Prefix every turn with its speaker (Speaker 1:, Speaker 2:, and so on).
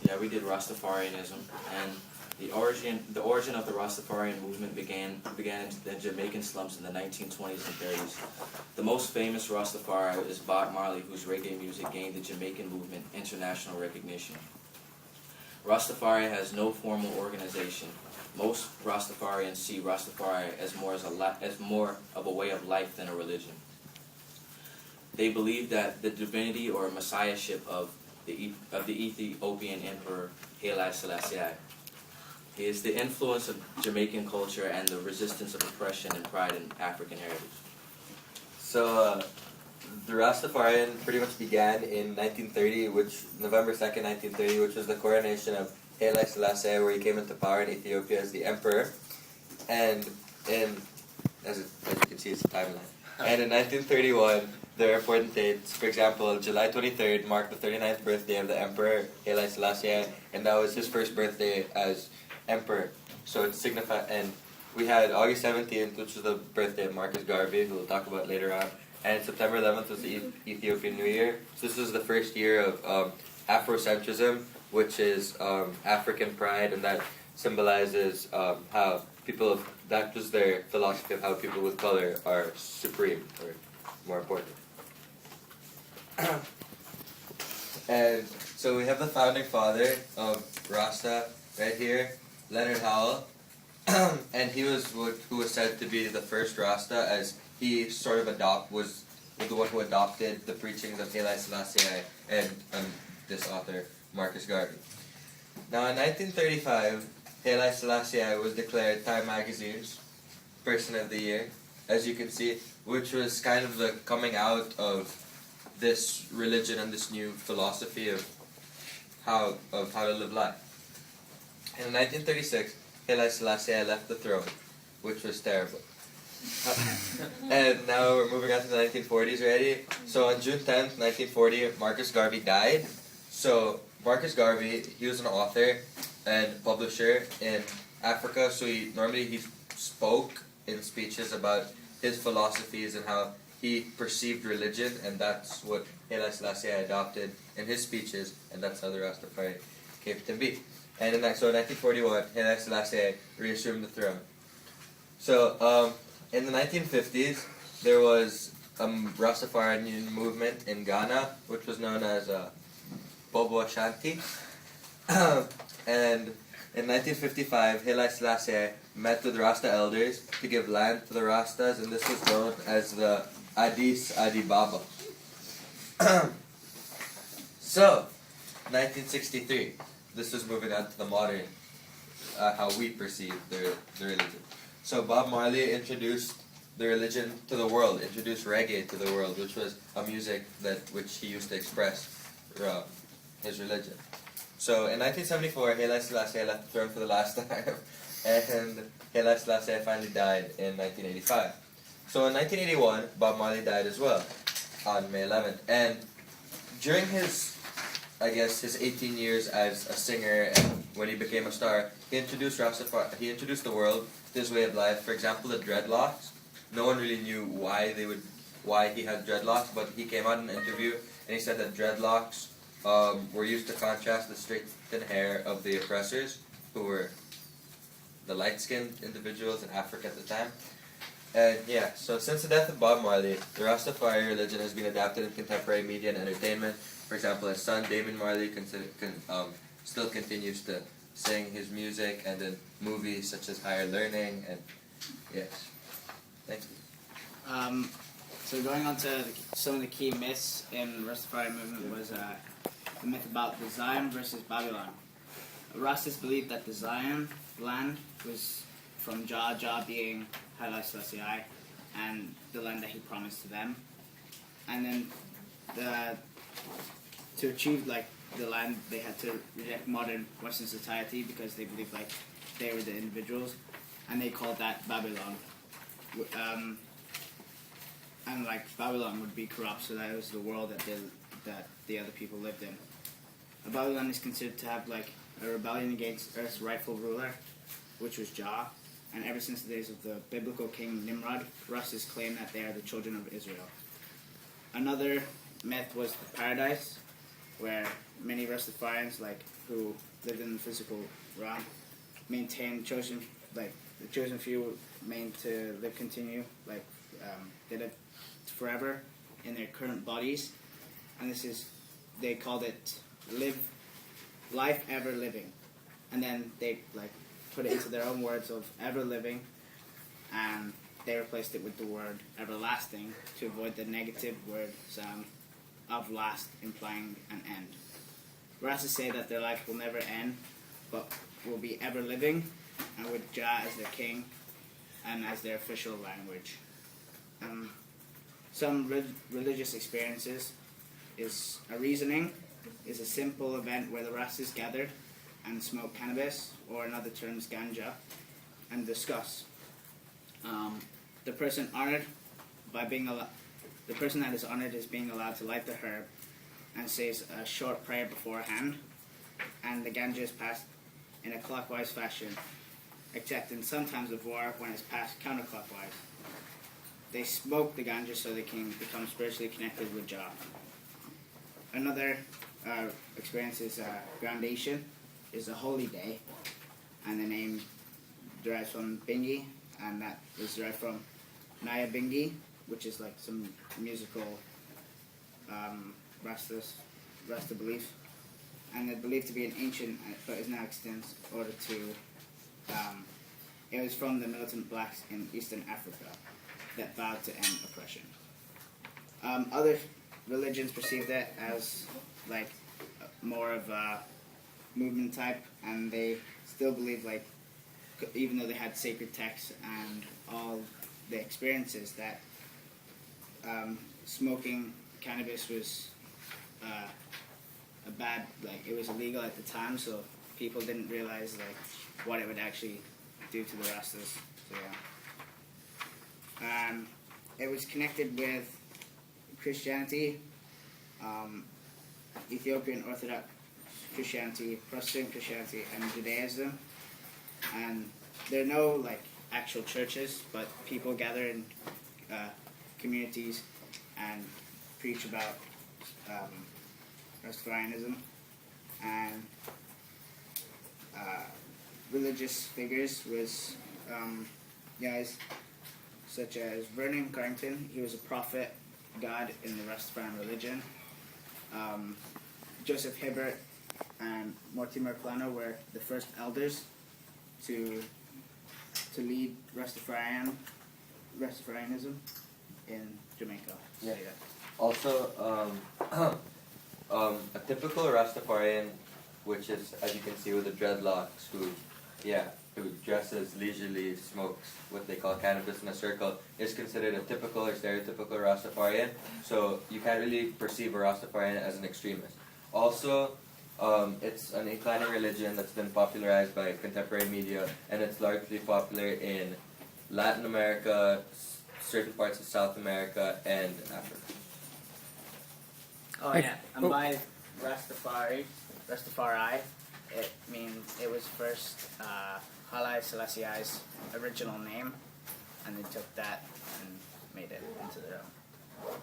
Speaker 1: Yeah, we did Rastafarianism, and the origin of the Rastafarian movement began in the Jamaican slums in the 1920s and 30s. The most famous Rastafari is Bob Marley, whose reggae music gained the Jamaican movement international recognition. Rastafari has no formal organization. Most Rastafarians see Rastafari as more of a way of life than a religion. They believe that the divinity or messiahship of the Ethiopian emperor Haile Selassie is the influence of Jamaican culture and the resistance of oppression and pride in African heritage.
Speaker 2: So, the Rastafarian pretty much began in 1930, November 2nd, 1930, which was the coronation of Haile Selassie, where he came into power in Ethiopia as the emperor. And as you can see, it's a timeline. And in 1931, there are important dates. For example, July 23rd marked the 39th birthday of the emperor Haile Selassie, and that was his first birthday as emperor. So it signified, and we had August 17th, which was the birthday of Marcus Garvey, who we'll talk about later on. And September 11th was the Ethiopian New Year. So this was the first year of Afrocentrism, which is African pride, and that symbolizes how that was their philosophy of how people with color are supreme, or more important. And so we have the founding father of Rasta right here, Leonard Howell, and he was who was said to be the first Rasta, as he sort of was the one who adopted the preachings of Haile Selassie and this author, Marcus Garvey. Now in 1935, Haile Selassie was declared Time Magazine's Person of the Year, as you can see, which was kind of the coming out of this religion and this new philosophy of how to live life. In 1936, Haile Selassie left the throne, which was terrible. And now we're moving on to the 1940s already. So on June 10th, 1940, Marcus Garvey died. So Marcus Garvey, he was an author and publisher in Africa. So he spoke in speeches about his philosophies and how he perceived religion, and that's what Haile Selassie adopted in his speeches, and that's how the Rastafari came to be. And in 1941, Haile Selassie reassumed the throne. So in the 1950s, there was a Rastafarian movement in Ghana, which was known as Bobo Ashanti. And in 1955, Haile Selassie met with Rasta elders to give land to the Rastas, and this was known as the Addis Ababa. So, 1963, this is moving on to the modern, how we perceive the religion. So Bob Marley introduced the religion to the world, introduced reggae to the world, which was a music which he used to express his religion. So in 1974, Haile Selassie left the throne for the last time, and Haile Selassie finally died in 1985. So in 1981, Bob Marley died as well, on May 11th. And during his 18 years as a singer, and when he became a star, he introduced the world to his way of life. For example, the dreadlocks. No one really knew why he had dreadlocks, but he came out in an interview and he said that dreadlocks were used to contrast the straight thin hair of the oppressors, who were the light-skinned individuals in Africa at the time. And yeah, so since the death of Bob Marley, the Rastafari religion has been adapted in contemporary media and entertainment. For example, his son Damon Marley still continues to sing his music, and in movies such as Higher Learning, and yes. Thank you.
Speaker 3: So going on to some of the key myths in the Rastafari movement was the myth about the Zion versus Babylon. Rastas believed that the Zion land was from Jah being Haile Selassie and the land that he promised to them. And then to achieve the land, they had to reject modern Western society because they believed they were the individuals, and they called that Babylon. And Babylon would be corrupt, so that it was the world that the other people lived in. Babylon is considered to have a rebellion against Earth's rightful ruler, which was Jah, and ever since the days of the biblical king Nimrod, Rastas claim that they are the children of Israel. Another myth was the paradise, where many Rastafarians who lived in the physical realm maintained chosen, like the chosen few meant to live continue, like they lived forever in their current bodies, and they called it life ever living, and then they like put it into their own words of ever living, and they replaced it with the word everlasting to avoid the negative word sound of last implying an end. Rastas say that their life will never end, but will be ever living, and with Jah as their king and as their official language. Some religious experiences is a reasoning, is a simple event where the Rastas gathered and smoke cannabis, or in other terms ganja, and discuss. The person honored by being the person that is honored is being allowed to light the herb and says a short prayer beforehand, and the ganja is passed in a clockwise fashion, except in some times of war when it's passed counterclockwise. They smoke the ganja so they can become spiritually connected with Jah. Another experience is groundation, is a holy day, and the name derives from Bingi, and that is derived from Naya Bingi, which is like some musical Rasta belief, and they're believed to be an ancient but is now extinct order to. It was from the militant blacks in Eastern Africa that vowed to end oppression. Other religions perceive that as like more of a movement type, and they still believe, like, even though they had sacred texts and all the experiences, that smoking cannabis was a bad, like, it was illegal at the time, so people didn't realize like what it would actually do to the Rastas. So yeah. It was connected with Christianity, Ethiopian Orthodox Christianity, Protestant Christianity, and Judaism. And there are no like actual churches, but people gather in communities and preach about Rastafarianism, and religious figures was guys such as Vernon Carrington. He was a prophet, god in the Rastafarian religion. Joseph Hibbert and Mortimer Plano were the first elders to lead Rastafarianism in Jamaica.
Speaker 2: Yeah.
Speaker 3: So, yeah.
Speaker 2: Also, a typical Rastafarian, which is, as you can see, with the dreadlocks, who dresses leisurely, smokes what they call cannabis in a circle, is considered a typical or stereotypical Rastafarian. So you can't really perceive a Rastafarian as an extremist. Also, it's an inclining religion that's been popularized by contemporary media, and it's largely popular in Latin America, certain parts of South America, and Africa.
Speaker 3: Oh yeah, and by Rastafari, it means it was first Haile Selassie's original name, and they took that and made it into their own.